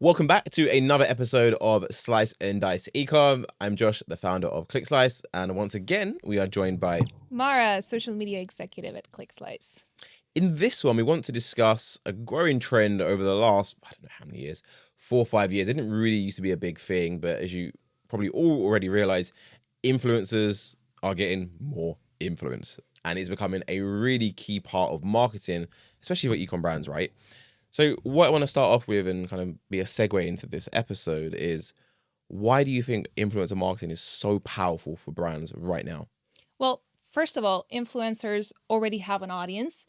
Welcome back to another episode of Slice and Dice Ecom. I'm Josh, the founder of ClickSlice, and once again, we are joined by Mara, social media executive at ClickSlice. In this one, we want to discuss a growing trend over the last, I don't know how many years, 4 or 5 years. It didn't really used to be a big thing, but as you probably all already realize, influencers are getting more influence, and it's becoming a really key part of marketing, especially for ecom brands, right? So what I want to start off with and kind of be a segue into this episode is, why do you think influencer marketing is so powerful for brands right now? Well, first of all, influencers already have an audience.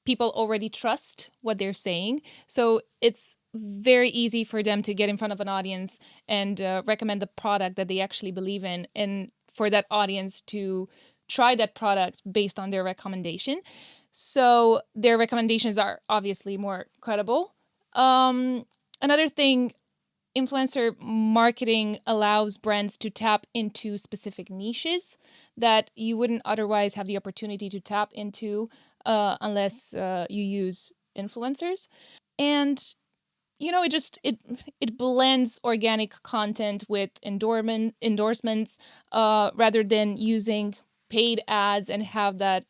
People already trust what they're saying. So it's very easy for them to get in front of an audience and recommend the product that they actually believe in, and for that audience to try that product based on their recommendation. So their recommendations are obviously more credible. Another thing, influencer marketing allows brands to tap into specific niches that you wouldn't otherwise have the opportunity to tap into unless you use influencers. And it blends organic content with endorsements rather than using paid ads and have that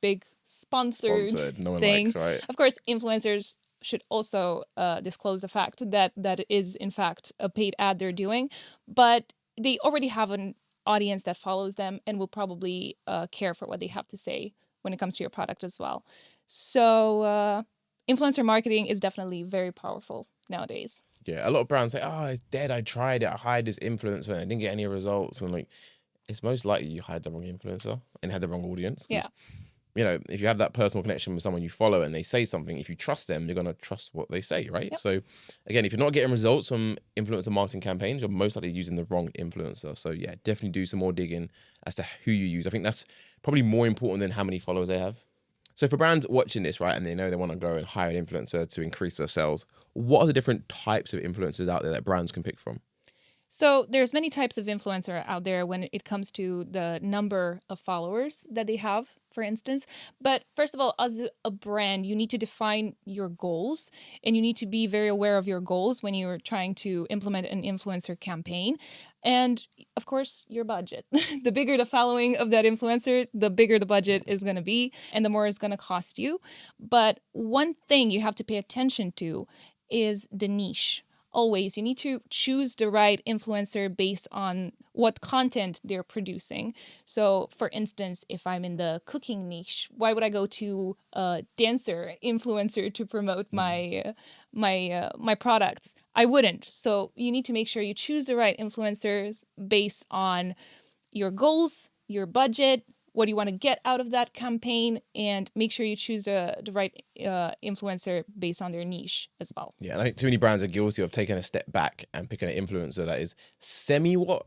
big sponsored No one thing. likes, right? Of course, influencers should also disclose the fact that it is in fact a paid ad they're doing, but they already have an audience that follows them and will probably care for what they have to say when it comes to your product as well. So influencer marketing is definitely very powerful nowadays. Yeah, a lot of brands say, "Oh, it's dead. I tried it. I hired this influencer and I didn't get any results." And like, it's most likely you hired the wrong influencer and had the wrong audience. Yeah. If you have that personal connection with someone you follow and they say something, if you trust them, you're gonna trust what they say, right? Yep. So, again, if you're not getting results from influencer marketing campaigns, you're most likely using the wrong influencer. So, yeah, definitely do some more digging as to who you use. I think that's probably more important than how many followers they have. So for brands watching this, right, and they know they want to go and hire an influencer to increase their sales, what are the different types of influencers out there that brands can pick from? So there's many types of influencer out there when it comes to the number of followers that they have, for instance. But first of all, as a brand, you need to define your goals, and you need to be very aware of your goals when you're trying to implement an influencer campaign. And of course, your budget. The bigger the following of that influencer, the bigger the budget is going to be, and the more it's going to cost you. But one thing you have to pay attention to is the niche. Always, you need to choose the right influencer based on what content they're producing. So for instance, if I'm in the cooking niche, why would I go to a dancer influencer to promote my products? I wouldn't. So you need to make sure you choose the right influencers based on your goals, your budget, what you want to get out of that campaign, and make sure you choose the right influencer based on their niche as well. Yeah, I think too many brands are guilty of taking a step back and picking an influencer that is semi-what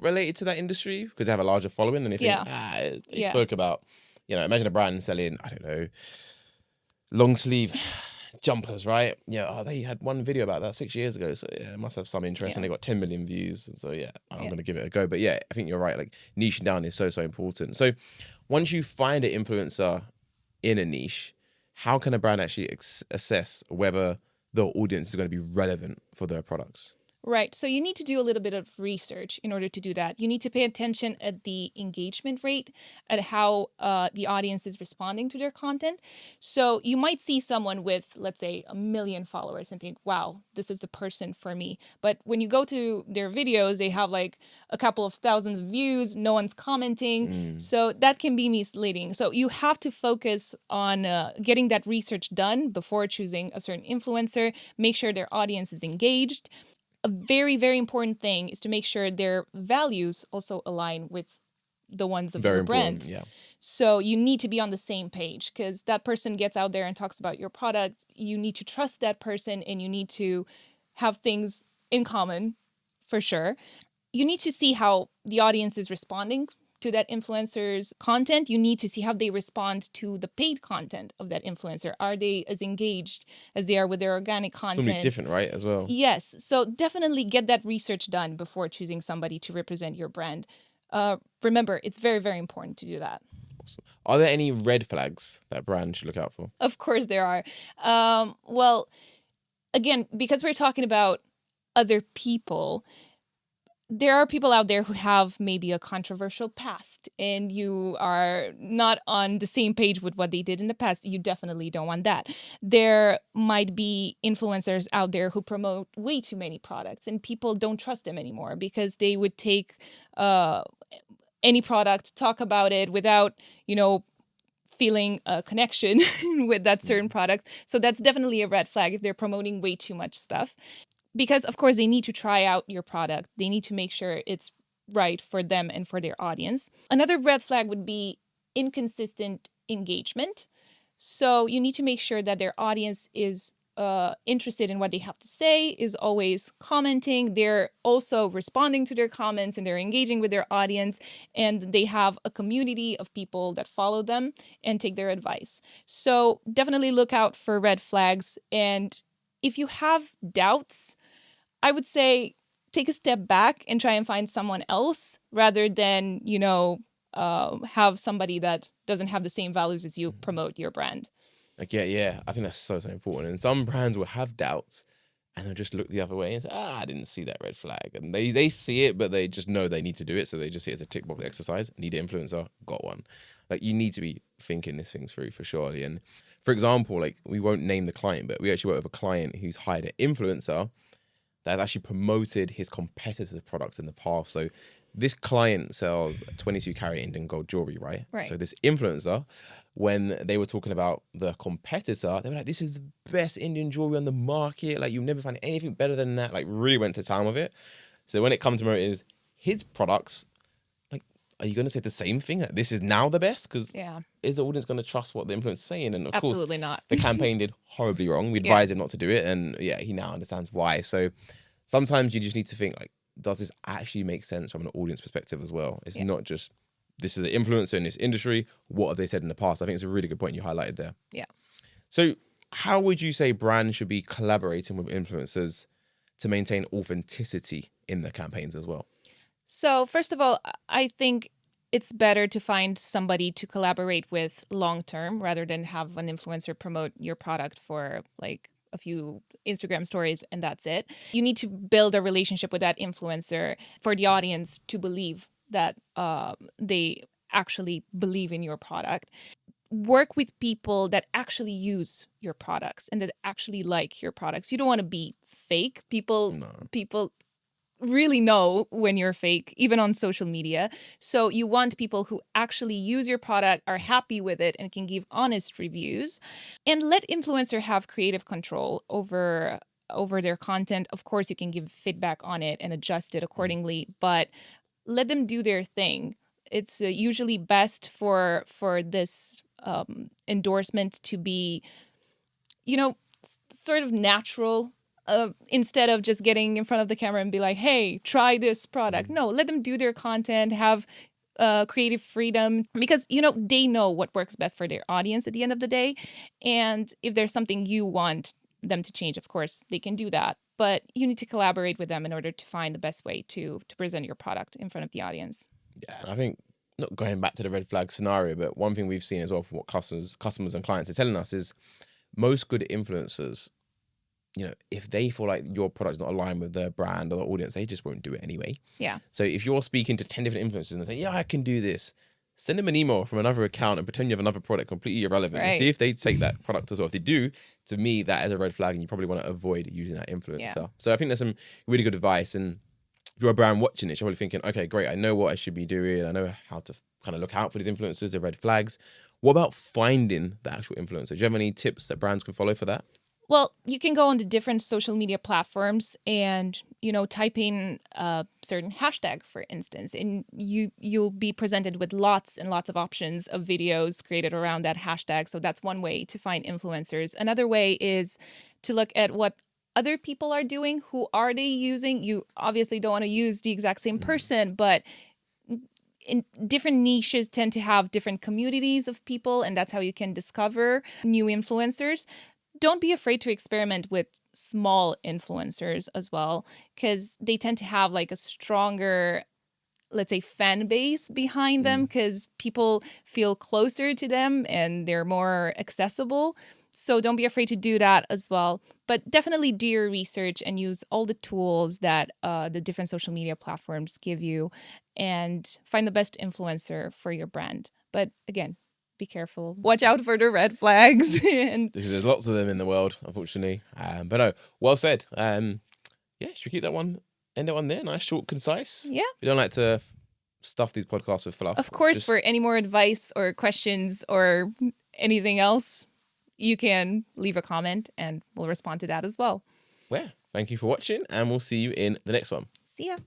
related to that industry because they have a larger following, and they think, they spoke about, imagine a brand selling, I don't know, long sleeve jumpers, right? Yeah, they had one video about that 6 years ago, so yeah, it must have some interest, and they got 10 million views, and so yeah, I'm gonna give it a go. But yeah, I think you're right. Like, niching down is so important. So once you find an influencer in a niche, how can a brand actually assess whether the audience is going to be relevant for their products? Right. So you need to do a little bit of research in order to do that. You need to pay attention at the engagement rate, at how the audience is responding to their content. So you might see someone with, let's say, 1 million followers and think, wow, this is the person for me. But when you go to their videos, they have like a couple of thousands of views, no one's commenting. So that can be misleading. So you have to focus on getting that research done before choosing a certain influencer. Make sure their audience is engaged. A very, very important thing is to make sure their values also align with the ones of your brand. Yeah. So you need to be on the same page, because that person gets out there and talks about your product. You need to trust that person, and you need to have things in common for sure. You need to see how the audience is responding to that influencer's content. You need to see how they respond to the paid content of that influencer. Are they as engaged as they are with their organic content? Something different, right, as well? Yes. So definitely get that research done before choosing somebody to represent your brand. Remember, it's very, very important to do that. Awesome. Are there any red flags that brands should look out for? Of course there are. Well, again, because we're talking about other people, there are people out there who have maybe a controversial past and you are not on the same page with what they did in the past. You definitely don't want that. There might be influencers out there who promote way too many products and people don't trust them anymore because they would take any product, talk about it without, feeling a connection with that certain product. So that's definitely a red flag if they're promoting way too much stuff. Because, of course, they need to try out your product. They need to make sure it's right for them and for their audience. Another red flag would be inconsistent engagement. So you need to make sure that their audience is interested in what they have to say, is always commenting. They're also responding to their comments and they're engaging with their audience. And they have a community of people that follow them and take their advice. So definitely look out for red flags. And if you have doubts, I would say take a step back and try and find someone else rather than, have somebody that doesn't have the same values as you promote your brand. Like, yeah, I think that's so important. And some brands will have doubts and they'll just look the other way and say, I didn't see that red flag. And they see it, but they just know they need to do it. So they just see it as a tick box exercise. Need an influencer, got one. Like, you need to be thinking this thing through for sure. And for example, like, we won't name the client, but we actually work with a client who's hired an influencer that has actually promoted his competitors' products in the past. So this client sells 22 carat Indian gold jewelry, right? So this influencer, when they were talking about the competitor, they were like, this is the best Indian jewelry on the market. Like, you'll never find anything better than that. Like, really went to town with it. So when it comes to promoting his products, like, are you going to say the same thing? That this is now the best? Because is the audience going to trust what the influencer is saying? And of Absolutely course, not. The campaign did horribly wrong. We advised him not to do it. And he now understands why. So sometimes you just need to think, like, does this actually make sense from an audience perspective as well? It's not just, this is an influencer in this industry. What have they said in the past? I think it's a really good point you highlighted there. Yeah. So how would you say brands should be collaborating with influencers to maintain authenticity in their campaigns as well? So first of all, I think it's better to find somebody to collaborate with long-term rather than have an influencer promote your product for like a few Instagram stories and that's it. You need to build a relationship with that influencer for the audience to believe that they actually believe in your product. Work with people that actually use your products and that actually like your products. You don't want to be fake. People really know when you're fake, even on social media. So you want people who actually use your product, are happy with it, and can give honest reviews. And let influencer have creative control over their content. Of course, you can give feedback on it and adjust it accordingly, but let them do their thing. It's usually best for this endorsement to be, sort of natural. Instead of just getting in front of the camera and be like, hey, try this product. No, let them do their content, have creative freedom, because, they know what works best for their audience at the end of the day. And if there's something you want them to change, of course, they can do that. But you need to collaborate with them in order to find the best way to present your product in front of the audience. Yeah, and I think, not going back to the red flag scenario, but one thing we've seen as well from what customers and clients are telling us is most good influencers, if they feel like your product's not aligned with their brand or the audience, they just won't do it anyway. Yeah. So if you're speaking to 10 different influencers and they say, yeah, I can do this, send them an email from another account and pretend you have another product completely irrelevant. And see if they take that product as well. If they do, to me, that is a red flag and you probably want to avoid using that influencer. Yeah. So I think there's some really good advice. And if you're a brand watching this, you're probably thinking, okay, great, I know what I should be doing. I know how to kind of look out for these influencers, the red flags. What about finding the actual influencer? Do you have any tips that brands can follow for that? Well, you can go on the different social media platforms and, type in a certain hashtag, for instance, and you'll be presented with lots and lots of options of videos created around that hashtag. So that's one way to find influencers. Another way is to look at what other people are doing. Who are they using? You obviously don't want to use the exact same person, but in different niches tend to have different communities of people, and that's how you can discover new influencers. Don't be afraid to experiment with small influencers as well, because they tend to have like a stronger, let's say, fan base behind them, because people feel closer to them and they're more accessible. So don't be afraid to do that as well. But definitely do your research and use all the tools that the different social media platforms give you and find the best influencer for your brand. But again, be careful. Watch out for the red flags. Because there's lots of them in the world, unfortunately. But no, well said. Should we keep that one, end it on there? Nice, short, concise. Yeah. We don't like to stuff these podcasts with fluff. Of course, for any more advice or questions or anything else, you can leave a comment and we'll respond to that as well. Thank you for watching, and we'll see you in the next one. See ya.